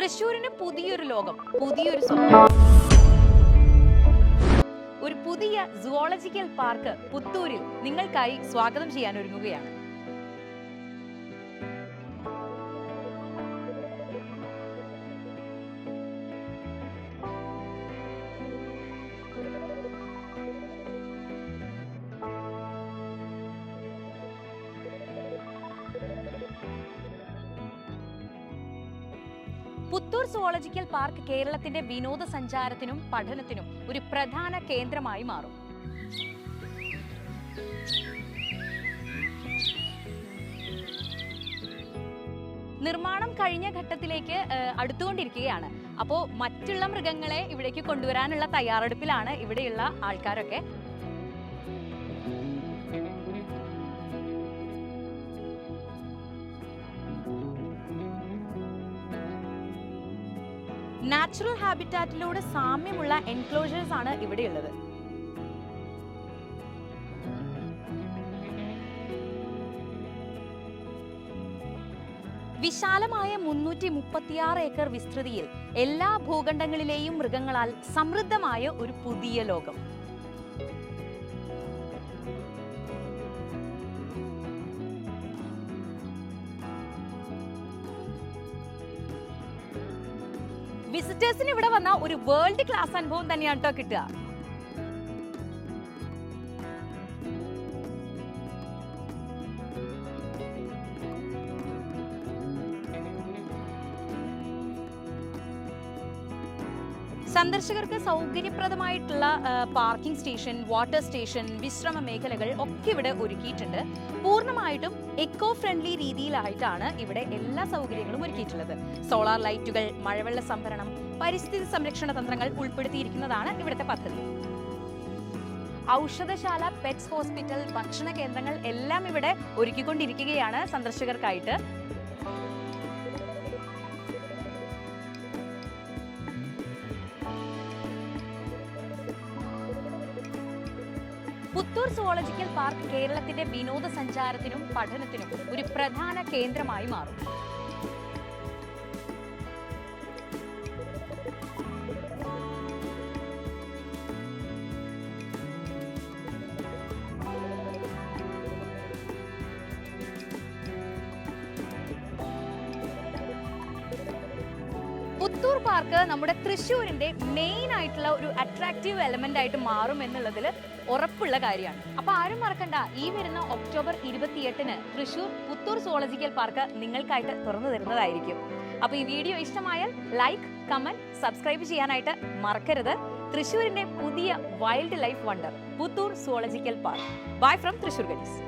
തൃശ്ശൂരിന് പുതിയൊരു ലോകം, പുതിയൊരു സ്വപ്നം. ഒരു പുതിയ സുവോളജിക്കൽ പാർക്ക് പുത്തൂരിൽ നിങ്ങൾക്കായി സ്വാഗതം ചെയ്യാൻ ഒരുങ്ങുകയാണ്. പുത്തൂർ സുവോളജിക്കൽ പാർക്ക് കേരളത്തിന്റെ വിനോദസഞ്ചാരത്തിനും പഠനത്തിനും ഒരു പ്രധാന കേന്ദ്രമായി മാറും. നിർമ്മാണം കഴിഞ്ഞ ഘട്ടത്തിലേക്ക് അടുത്തുകൊണ്ടിരിക്കുകയാണ്. അപ്പോൾ മറ്റുള്ള മൃഗങ്ങളെ ഇവിടേക്ക് കൊണ്ടുവരാനുള്ള തയ്യാറെടുപ്പിലാണ് ഇവിടെയുള്ള ആൾക്കാരൊക്കെ. നാച്ചുറൽ ഹാബിറ്റാറ്റിലൂടെ സാമ്യമുള്ള എൻക്ലോഷേഴ്സ് ആണ് ഇവിടെയുള്ളത്. വിശാലമായ 336 ഏക്കർ വിസ്തൃതിയിൽ എല്ലാ ഭൂഖണ്ഡങ്ങളിലെയും മൃഗങ്ങളാൽ സമൃദ്ധമായ ഒരു പുതിയ ലോകം. വിസിറ്റേഴ്സിന് ഇവിടെ വന്ന ഒരു വേൾഡ് ക്ലാസ് അനുഭവം തന്നെയാണ് കേട്ടോ കിട്ടുക. സന്ദർശകർക്ക് സൗകര്യപ്രദമായിട്ടുള്ള പാർക്കിംഗ് സ്റ്റേഷൻ, വാട്ടർ സ്റ്റേഷൻ, വിശ്രമ മേഖലകൾ ഒക്കെ ഇവിടെ ഒരുക്കിയിട്ടുണ്ട്. പൂർണ്ണമായിട്ടും എക്കോ ഫ്രണ്ട്ലി രീതിയിലായിട്ടാണ് ഇവിടെ എല്ലാ സൗകര്യങ്ങളും ഒരുക്കിയിട്ടുള്ളത്. സോളാർ ലൈറ്റുകൾ, മഴവെള്ള സംഭരണം, പരിസ്ഥിതി സംരക്ഷണ തന്ത്രങ്ങൾ ഉൾപ്പെടുത്തിയിരിക്കുന്നതാണ് ഇവിടുത്തെ പദ്ധതി. ഔഷധശാല, പെറ്റ്സ് ഹോസ്പിറ്റൽ, ഭക്ഷണ കേന്ദ്രങ്ങൾ എല്ലാം ഇവിടെ ഒരുക്കിക്കൊണ്ടിരിക്കുകയാണ് സന്ദർശകർക്കായിട്ട്. പുത്തൂർ സുവോളജിക്കൽ പാർക്ക് കേരളത്തിന്റെ വിനോദസഞ്ചാരത്തിനും പഠനത്തിനും ഒരു പ്രധാന കേന്ദ്രമായി മാറും. പുത്തൂർ പാർക്ക് നമ്മുടെ തൃശ്ശൂരിന്റെ മെയിൻ ആയിട്ടുള്ള ഒരു അട്രാക്റ്റീവ് എലമെന്റ് ആയിട്ട് മാറും എന്നുള്ളതിൽ ഉറപ്പുള്ള കാര്യമാണ്. അപ്പൊ ആരും മറക്കണ്ട, ഈ വരുന്ന ഒക്ടോബർ 28-ന് തൃശ്ശൂർ പുത്തൂർ സുവോളജിക്കൽ പാർക്ക് നിങ്ങൾക്കായിട്ട് തുറന്നു തരുന്നതായിരിക്കും. അപ്പൊ ഈ വീഡിയോ ഇഷ്ടമായാൽ ലൈക്ക്, കമന്റ്, സബ്സ്ക്രൈബ് ചെയ്യാനായിട്ട് മറക്കരുത്. തൃശ്ശൂരിന്റെ പുതിയ wild life wonder Puthur zoological park. Bye from Thrissur ഗഡീസ്.